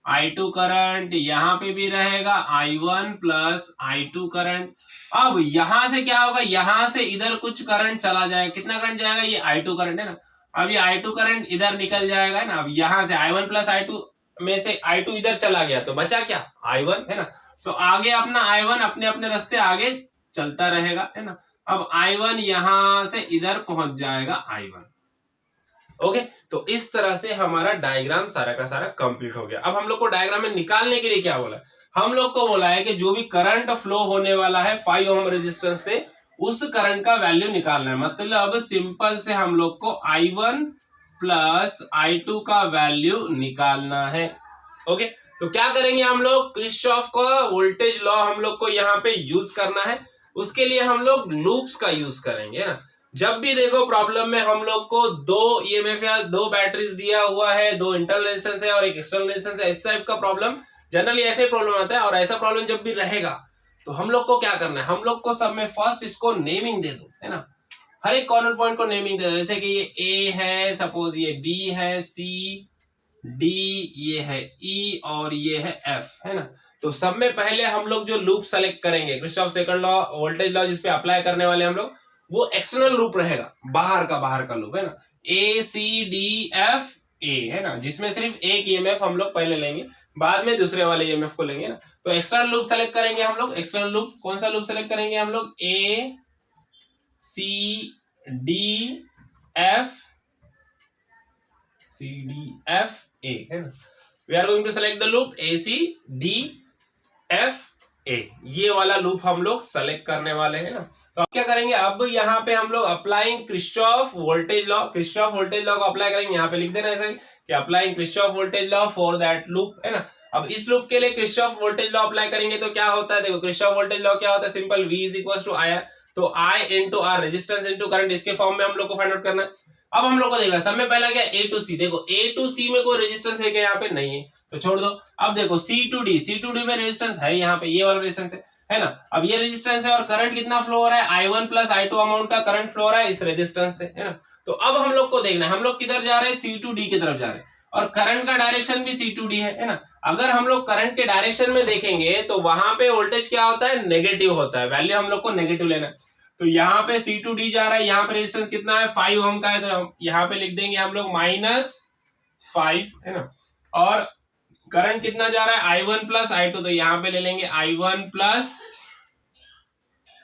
I2 करंट, यहाँ पे भी रहेगा I1 प्लस I2 करंट। अब यहां से क्या होगा, यहां से इधर कुछ करंट चला जाएगा, कितना करंट जाएगा, ये I2 करंट है ना। अब ये I2 करंट इधर निकल जाएगा ना। अब यहां से I1 प्लस I2 में से I2 इधर चला गया तो बचा क्या, I1, है ना। तो आगे अपना I1 अपने अपने रास्ते आगे चलता रहेगा, है ना। अब I1 यहां से इधर पहुंच जाएगा I1, ओके। तो इस तरह से हमारा डायग्राम सारा का सारा कंप्लीट हो गया। अब हम लोग को डायग्राम में निकालने के लिए क्या बोला, हम लोग को बोला है कि जो भी करंट फ्लो होने वाला है 5 ओम रेजिस्टेंस से उस करंट का वैल्यू निकालना है। मतलब सिंपल से हम लोग को I1 प्लस I2 का वैल्यू निकालना है, ओके। तो क्या करेंगे हम लोग, किरचॉफ का वोल्टेज लॉ हम लोग को यहाँ पे यूज करना है। उसके लिए हम लोग लूप्स का यूज करेंगे ना। जब भी देखो प्रॉब्लम में हम लोग को दो ईएमएफ या दो बैटरीज दिया हुआ है, दो इंटरनल रेजिस्टेंस है और एक एक्सटर्नल रेजिस्टेंस है, इस टाइप का प्रॉब्लम जनरली ऐसे प्रॉब्लम आता है। और ऐसा प्रॉब्लम जब भी रहेगा तो हम लोग को क्या करना है, हम लोग को सब में फर्स्ट इसको नेमिंग दे दो, है ना। हर एक कॉर्नर पॉइंट को नेमिंग दे दो, जैसे कि ये ए है, सपोज ये बी है, सी डी, ये है ई और ये है एफ, है ना। तो सब में पहले हम लोग जो लूप सेलेक्ट करेंगे, Kirchhoff second law, voltage law जिस पे अप्लाई करने वाले हम लोग, वो एक्सटर्नल लूप रहेगा, बाहर का लूप, है ना। ए सी डी एफ ए, है ना, जिसमें सिर्फ एक ईएमएफ हम लोग पहले लेंगे, बाद में दूसरे वाले ईएमएफ को लेंगे ना। तो एक्सटर्नल लूप सेलेक्ट करेंगे हम लोग। एक्सटर्नल लूप कौन सा लूप सेलेक्ट करेंगे हम लोग, A C D F, C D F A, है ना। We are going to select the loop A C D F A, ये वाला लूप हम लोग सेलेक्ट करने वाले हैं ना। तो अब क्या करेंगे, अब यहाँ पे हम लोग applying Kirchhoff voltage law, Kirchhoff voltage law को अप्लाई करेंगे। यहाँ पे लिख देना ऐसा कि applying Kirchhoff voltage law for that loop, है ना। अब इस लूप के लिए किरचॉफ वोल्टेज लॉ अप्लाई करेंगे तो क्या होता है, देखो किरचॉफ वोल्टेज लॉ क्या होता है, simple V is equal to I, तो I into R, resistance into current, इसके फॉर्म में हम लोग को फाइंड आउट करना है। अब हम लोग को देखना सब में पहला क्या, A टू C, देखो A टू C में कोई रेजिस्टेंस है क्या, यहाँ पे नहीं है तो छोड़ दो। अब देखो C टू D में रेजिस्टेंस है, यहाँ पे ये वाला रेजिस्टेंस है ना। अब ये रेजिस्टेंस है और करंट कितना फ्लो हो रहा है, I1 प्लस I2 अमाउंट का करंट फ्लो हो रहा है इस रेजिस्टेंस से, है ना। तो अब हम लोग को देखना है हम लोग किधर जा रहे हैं, C टू D की तरफ जा रहे हैं, और करंट का डायरेक्शन भी C टू D है ना। अगर हम लोग करंट के डायरेक्शन में देखेंगे तो वहां पे वोल्टेज क्या होता है, नेगेटिव होता है, वैल्यू हम लोग को नेगेटिव लेना है। तो यहाँ पे C टू D जा रहा है, यहाँ पे रेजिस्टेंस कितना है, 5 ओम का है, तो यहाँ पे लिख देंगे हम लोग -5, है ना। और करंट कितना जा रहा है, I1 प्लस I2, तो यहाँ पे ले लेंगे I1 प्लस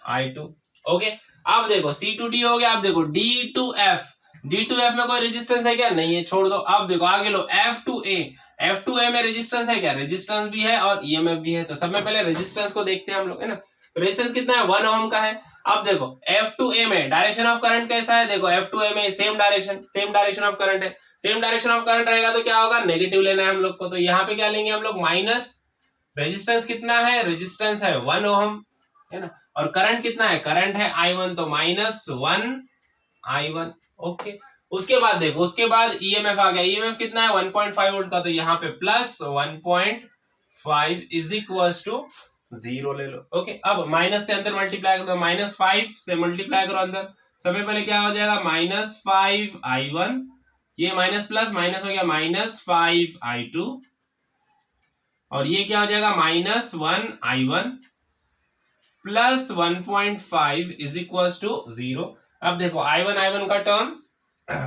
I2। ओके, अब देखो C टू D हो गया। अब देखो D टू F में कोई रेजिस्टेंस है क्या, नहीं है, छोड़ दो। अब देखो आगे लो F टू A में रेजिस्टेंस है क्या, रेजिस्टेंस भी है और ईएमएफ भी है। तो सब में पहले रेजिस्टेंस को देखते हैं हम लोग, है ना। तो रेजिस्टेंस कितना है, 1 ओम का है। अब देखो F टू A में डायरेक्शन ऑफ करंट कैसा है, देखो F टू A में सेम डायरेक्शन ऑफ करंट है, सेम डायरेक्शन ऑफ करंट रहेगा तो क्या होगा, नेगेटिव लेना है हम लोग को। तो यहाँ पे क्या लेंगे हम लोग, माइनस, रेजिस्टेंस कितना है, रेजिस्टेंस है 1 ओम, है ना। और करंट कितना है, करंट है I1, तो -1 I1। ओके, उसके बाद देखो, उसके बाद ईएमएफ आ गया, ईएमएफ कितना है 1.5 वोल्ट का, तो यहाँ पे प्लस 1.5 इज इक्वल टू 0 ले लो। ओके, अब माइनस से अंदर मल्टीप्लाई कर दो, -5 से मल्टीप्लाई करो अंदर, सबसे पहले क्या हो जाएगा, -5 I1, ये माइनस प्लस माइनस हो गया -5 I2, और ये क्या हो जाएगा -1 I1 plus 1.5 is equal to 0। अब देखो I1 का टर्म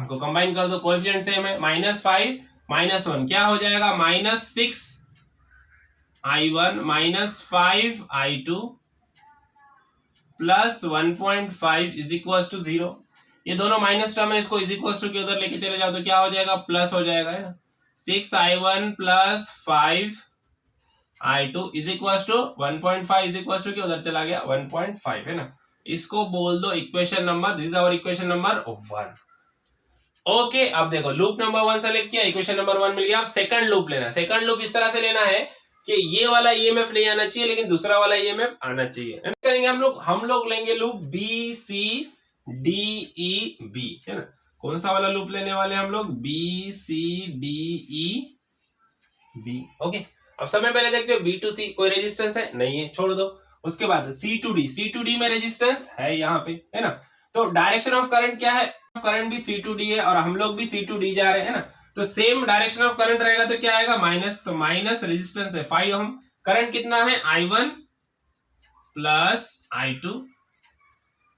को कंबाइन कर दो, कोएफिशिएंट सेम है, -5 -1 क्या हो जाएगा, -6 I1 -5 I2 plus 1.5 is equal to 0। ये दोनों माइनस टर्म है, इसको इज इक्वल टू के उधर लेके चले जाओ तो क्या हो जाएगा, प्लस हो जाएगा, है ना। 6 I1 plus 5 I2 is equal to 1.5 is equal to के उधर चला गया 1.5, है ना। इसको बोल दो equation number, this is our equation number 1। Okay, अब देखो लूप नंबर 1 सेलेक्ट किया, इक्वेशन नंबर 1 मिल गया। अब सेकंड लूप लेना है, सेकंड लूप इस तरह से लेना है कि ये वाला ईएमएफ नहीं आना चाहिए लेकिन दूसरा वाला ईएमएफ आना चाहिए। करेंगे हम लोग लेंगे loop B C D E B, है ना। कौन सा वाला लूप लेने वाले हम लोग, B C D E B. Okay, अब समय पहले देखते हो बी टू सी कोई रेजिस्टेंस है, नहीं है, छोड़ दो। उसके बाद सी टू डी में रेजिस्टेंस है यहाँ पे, है ना। तो डायरेक्शन ऑफ करंट क्या है, करंट भी सी टू डी है और हम लोग भी सी टू डी जा रहे हैं, है ना। तो सेम डायरेक्शन ऑफ करंट रहेगा तो क्या आएगा, माइनस, तो माइनस रेजिस्टेंस है 5 ओम, करंट कितना है I1 प्लस I2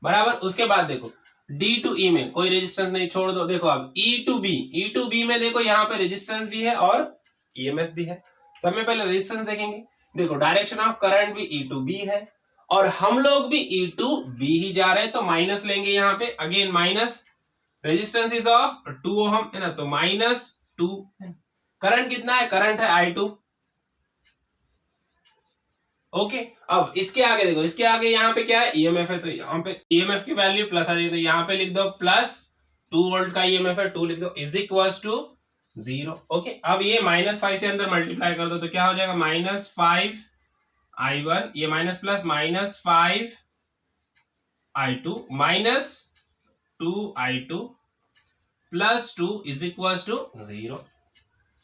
बराबर। उसके बाद देखो D टू E में कोई रेजिस्टेंस नहीं, छोड़ दो। देखो अब E टू B में देखो यहाँ पे रेजिस्टेंस भी है और EMF भी है। सब में पहले रेजिस्टेंस देखेंगे, देखो डायरेक्शन ऑफ करंट भी E टू B है और हम लोग भी E टू B ही जा रहे हैं, तो माइनस लेंगे यहाँ पे, again minus, resistance is of 2 ओम, है ना, तो -2। करंट कितना है, करंट है I2। ओके, अब इसके आगे देखो, इसके आगे यहाँ पे क्या है, ईएमएफ है, तो यहाँ पे ईएमएफ की वैल्यू प्लस आ जाएगी, तो यहाँ पे लिख दो प्लस 2 वोल्ट का ईएमएफ है, 2 लिख दो, इज इक्वल टू 0। ओके, अब ये -5 से अंदर मल्टीप्लाई कर दो तो क्या हो जाएगा, -5 I1, ये minus plus -5 I2 minus 2I2 plus 2 is equal to 0।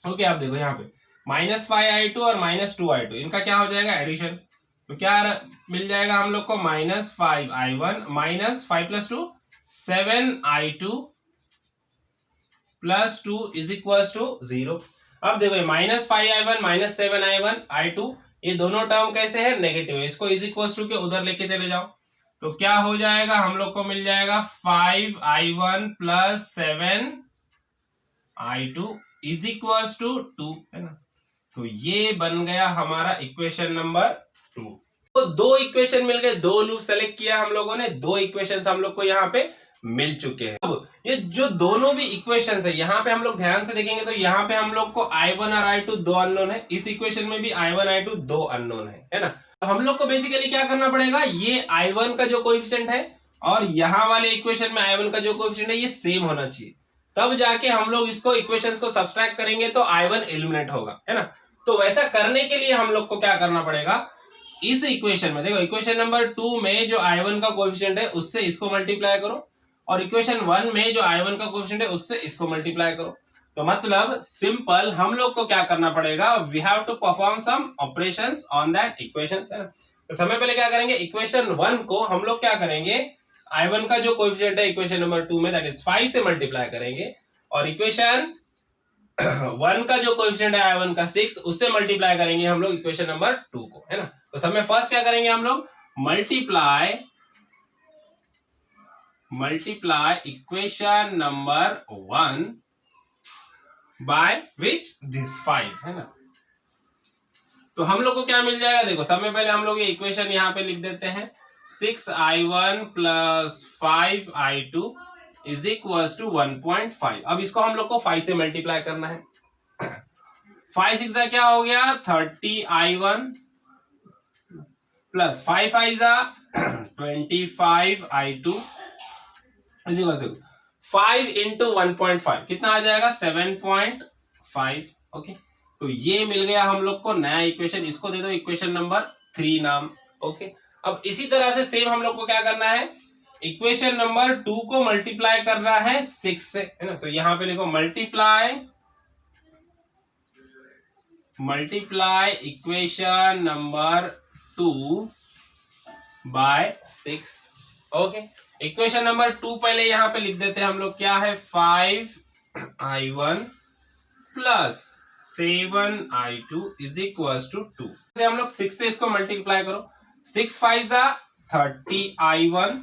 Okay, आप देखो यहाँ पे -5I2 और -2I2 इनका क्या हो जाएगा एडिशन, तो क्या मिल जाएगा हम लोग को -5I1 -5 + 2 7I2 plus 2 is equal to 0। अब देखो -5I1 -7I2 ये दोनों टर्म कैसे है नेगेटिव है, इसको इज इक्वल टू के उधर लेके चले जाओ तो क्या हो जाएगा हम लोग को मिल जाएगा 5I1 plus 7I2 is equal to 2 है ना। तो ये बन गया हमारा इक्वेशन नंबर 2। तो दो इक्वेशन मिल गए, दो लूप सेलेक्ट किया हम लोगों ने, दो इक्वेशंस हम लोग को यहाँ पे मिल चुके हैं। अब ये जो दोनों भी इक्वेशंस है यहाँ पे हम लोग ध्यान से देखेंगे तो यहाँ पे हम लोग को I1 और I2 दो अननोन है, इस इक्वेशन में भी I1 I2 दो अननोन है ना। हम लोग को बेसिकली क्या करना पड़ेगा, ये I1 का जो कोएफिशिएंट है और यहाँ वाले इक्वेशन में I1 का जो कोएफिशिएंट है ये सेम होना चाहिए, तब जाके हम लोग इसको इक्वेशंस को सब्सट्रैक्ट करेंगे तो I1 एलिमिनेट होगा, है ना। तो वैसा करने के लिए हम लोग को क्या करना पड़ेगा, इस इक्वेशन में देखो इक्वेशन नंबर 2 में जो I1 का कोएफिशिएंट है उससे इसको मल्टीप्लाई करो और इक्वेशन 1 में जो I1 का कोएफिशिएंट है उससे इसको मल्टीप्लाई करो। तो मतलब सिंपल हम लोग को क्या करना पड़ेगा, we have to perform some operations on that equations, है ना। तो समय पहले क्या करेंगे, इक्वेशन 1 को हम लोग क्या करेंगे, I1 का जो कोएफिशिएंट है इक्वेशन नंबर 2 में दैट इज 5 से मल्टीप्लाई करेंगे और इक्वेशन 1 का जो कोएफिशिएंट है I1 का 6 उससे मल्टीप्लाई करेंगे हम लोग इक्वेशन नंबर 2 को, है ना। तो सब में फर्स्ट क्या करेंगे हम लोग, multiply equation number 1 by which this 5, है ना। तो हम लोग को क्या मिल जाएगा, देखो सब में पहले हम लोग ये इक्वेशन यहाँ पे लिख देते हैं 6I1 plus 5I2 is equal to 1.5। अब इसको हम लोग को 5 से मल्टीप्लाई करना है, 5 6 क्या हो गया 30I1 plus 5 5 25I2 is equal to 5 into 1.5 कितना आ जाएगा 7.5। ओके, तो ये मिल गया हम लोग को नया इक्वेशन, इसको दे दो इक्वेशन नंबर 3 नाम। ओके, अब इसी तरह से सेम हम लोग को क्या करना है, इक्वेशन नंबर 2 को मल्टीप्लाई करना है 6 से, है ना। तो यहां पे लिखो multiply equation number 2 by 6। Okay, equation number 2 पहले यहां पे लिख देते हैं हम लोग, क्या है 5I1 plus 7I2 is equal to 2। हम लोग 6 से इसको मल्टीप्लाई करो, 6 5 30I1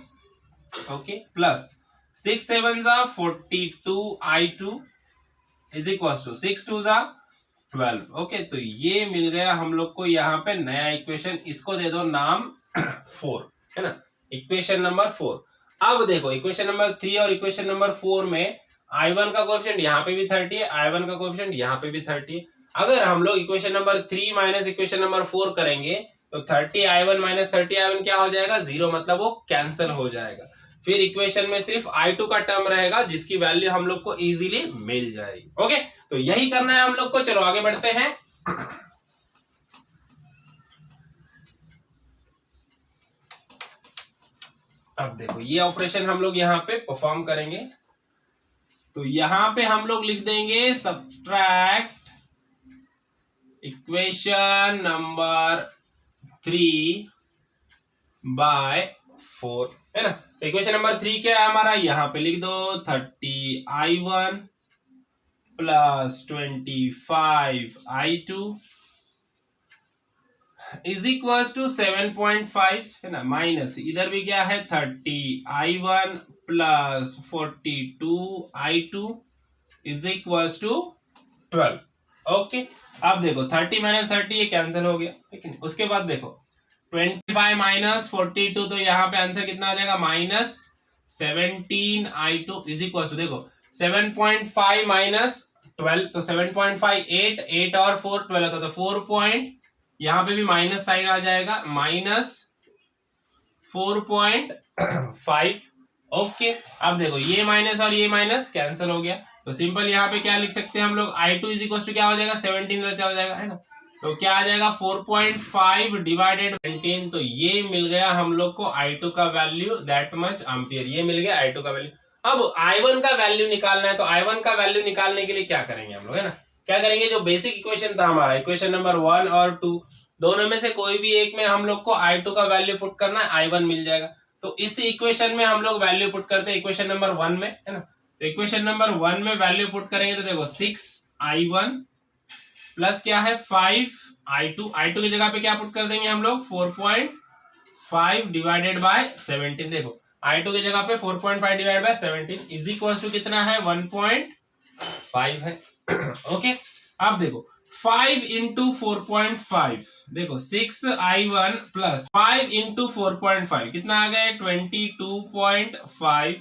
okay plus 6 7 42I2 is equal to 6 2 12। Okay, तो ये मिल गया हम लोग को यहाँ पे नया इक्वेशन, इसको दे दो नाम 4, है ना, इक्वेशन नंबर 4। अब देखो इक्वेशन नंबर 3 और इक्वेशन नंबर 4 में I1 का कोएफिशिएंट यहाँ पे भी 30 है, I1 का कोएफिशिएंट यहाँ पे भी 30 है। अगर हम लोग equation number 3 minus equation number 4 करेंगे तो 30I1 माइनस 30I1 क्या हो जाएगा 0, मतलब वो कैंसिल हो जाएगा। फिर इक्वेशन में सिर्फ I2 का टर्म रहेगा जिसकी वैल्यू हम लोग को इजीली मिल जाएगी। ओके, तो यही करना है हम लोग को। चलो आगे बढ़ते हैं। अब देखो ये ऑपरेशन हम लोग यहाँ पे परफॉर्म करेंगे, तो यहां पे हम लोग लिख देंगे सब्ट्रैक्ट इक्वेशन नंबर 3 बाय 4, है ना। इक्वेशन नंबर 3 क्या है हमारा, यहां पे लिख दो 30I1 plus 25I2 is equal to 7.5, है ना, माइनस इधर भी क्या है 30I1 plus 42I2 is equal to 12। Okay, अब देखो 30 माइनस 30 ये कैंसिल हो गया, ठीक है। उसके बाद देखो 25 माइनस 42, तो यहाँ पे आंसर कितना आ जाएगा minus 17I2 is equal to देखो 7.5 माइनस 12, तो 7.5 8 और 4 12 होता, तो 4 यहाँ पे भी माइनस साइन आ जाएगा, माइनस 4.5। ओके, अब देखो ये माइनस और ये माइनस कैंसिल हो गया, तो सिंपल यहाँ पे क्या लिख सकते हैं हम लोग I2 इज इक्वल टू क्या हो जाएगा 17 हो जाएगा, है ना। तो क्या आ जाएगा 4.5 डिवाइडेड 17, तो ये मिल गया हम लोग को I2 का वैल्यू दैट मच एम्पियर, ये मिल गया I2 का वैल्यू। अब I1 का वैल्यू निकालना है, तो I1 का वैल्यू निकालने के लिए क्या करेंगे हम लोग, है ना, क्या करेंगे, जो बेसिक इक्वेशन था हमारा इक्वेशन नंबर 1 और 2, दोनों में से कोई भी एक में हम लोग को I2 का वैल्यू पुट करना है, I1 मिल जाएगा। तो इस इक्वेशन में हम लोग वैल्यू पुट करते हैं इक्वेशन नंबर 1 में, है ना, तो इक्वेशन नंबर 1 में वैल्यू पुट करेंगे तो देखो 6I1 प्लस क्या है 5I2, I2 की जगह पे क्या पुट कर देंगे हम लोग 4.5 डिवाइडेड बाय 17, देखो I2 की जगह पे 4.5 divided by 17 is equal to कितना है 1.5 है। ओके, अब देखो 5 इंटू 4.5, देखो 6I1 प्लस 5 इंटू 4.5 कितना आ गया 22.5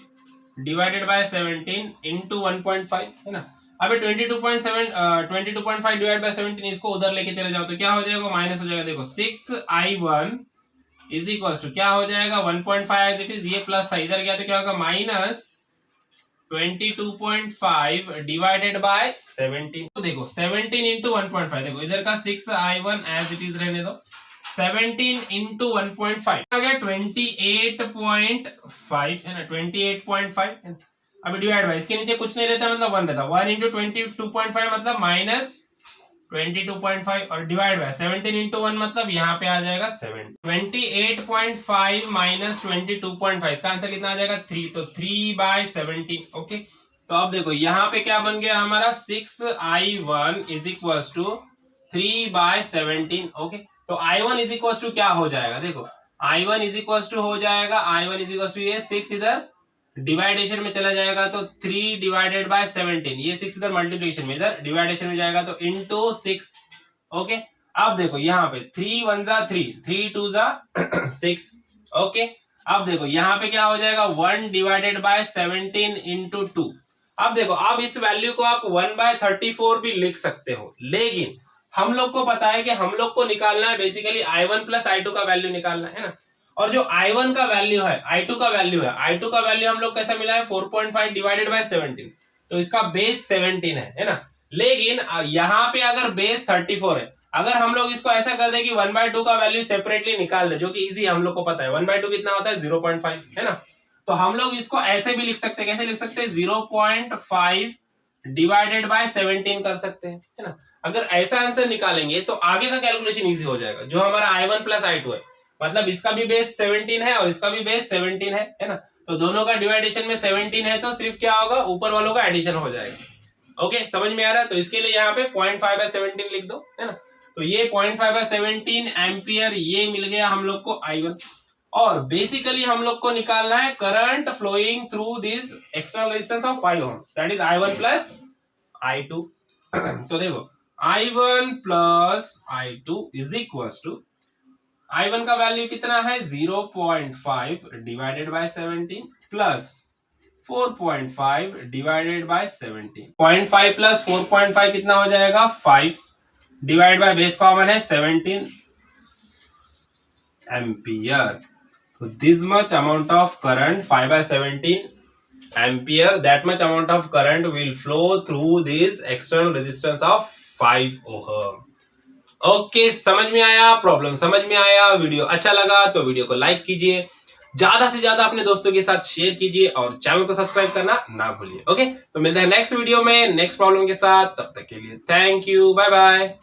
डिवाइडेड बाय 17 इंटू 1.5, है ना। अबे 22.5 डिवाइड बाय 17 इसको उधर लेके चले जाओ तो क्या हो जाएगा, माइनस हो जाएगा। देखो 6I1 इज इक्वल टू क्या हो जाएगा 1.5 एज इट इज, ये प्लस था इधर गया तो क्या होगा माइनस 22.5 डिवाइडेड बाय 17। तो देखो 17 इंटू 1.5, देखो इधर का 6I1 एज इट इज रहने दो, 17 इंटू 1.5 आ गया 28.5, है ना, 28.5। अभी डिवाइड बाय इसके नीचे कुछ नहीं रहता मतलब 1 रहता, 1 इंटू 22.5 मतलब माइनस 22.5 और डिवाइड बाय 17 इंटू 1 मतलब यहाँ पे आ जाएगा 7। 28.5 माइनस 22.5 इसका आंसर कितना आ जाएगा 3, तो 3/17। ओके, तो अब देखो यहाँ पे क्या बन गया हमारा 6I1 is equal to 3/17। Okay, तो I1 इज इक्वल टू क्या हो जाएगा, देखो I1 इज इक्वल टू हो जाएगा I1 इज इक्वल टू ये 6 इधर डिवाइडेशन में चला जाएगा तो 3 डिवाइडेड बाय 17, ये 6 इधर मल्टीप्लिकेशन में इधर डिवाइडेशन में जाएगा तो इंटू 6। ओके, अब देखो यहाँ पे 3 1 जा 3, 3 2 जा 6। ओके, अब देखो यहाँ पे क्या हो जाएगा 1 डिवाइडेड बाय 17 इंटू 2। अब देखो अब इस वैल्यू को आप 1/34 भी लिख सकते हो, लेकिन हम लोग को पता है कि हम लोग को निकालना है बेसिकली I1 प्लस I2 का वैल्यू निकालना है ना, और जो I1 का वैल्यू है I2 का वैल्यू है, I2 का वैल्यू हम लोग कैसा मिला है 4.5 डिवाइडेड बाय 17, तो इसका बेस 17 है ना। लेकिन यहाँ पे अगर बेस 34 है, अगर हम लोग इसको ऐसा कर दे कि 1/2 का वैल्यू सेपरेटली निकाल दे, जो कि इजी हम लोग को पता है 1/2 कितना होता है 0.5, है ना, तो हम लोग इसको ऐसे भी लिख सकते हैं, कैसे लिख सकते हैं 0.5 डिवाइडेड बाय 17 कर सकते हैं, है ना। अगर ऐसा आंसर निकालेंगे तो आगे का कैलकुलेशन इजी हो जाएगा। जो हमारा I1 प्लस I2 है, मतलब इसका भी बेस 17 है और इसका भी बेस 17 है ना, तो दोनों का डिवाइडेशन में 17 है तो सिर्फ क्या होगा ऊपर वालों का एडिशन हो जाएगा। ओके, समझ में आ रहा है, तो इसके लिए यहाँ पे 0.5/17 लिख दो, है ना, तो ये 0.5/17 एम्पियर ये मिल गया हम लोग को I1। और बेसिकली हम लोग को निकालना है current flowing through this external resistance of 5 ohm, that is I1 plus I2। तो देखो I1 plus I2 is equal to I1 का वैल्यू कितना है 0.5 divided by 17 plus 4.5 divided by 17, 0.5 plus 4.5 कितना हो जाएगा 5 डिवाइड बाय बेस कॉमन है 17 ampere. So this much amount of current 5/17 ampere, that much amount of current will flow through this external resistance of 5 ohm। Okay, समझ में आया, problem समझ में आया, वीडियो अच्छा लगा तो वीडियो को लाइक कीजिए, ज्यादा से ज्यादा अपने दोस्तों के साथ शेयर कीजिए और चैनल को सब्सक्राइब करना ना भूलिए। ओके, तो मिलते हैं नेक्स्ट वीडियो में नेक्स्ट प्रॉब्लम के साथ, तब तक के लिए थैंक यू, बाय बाय।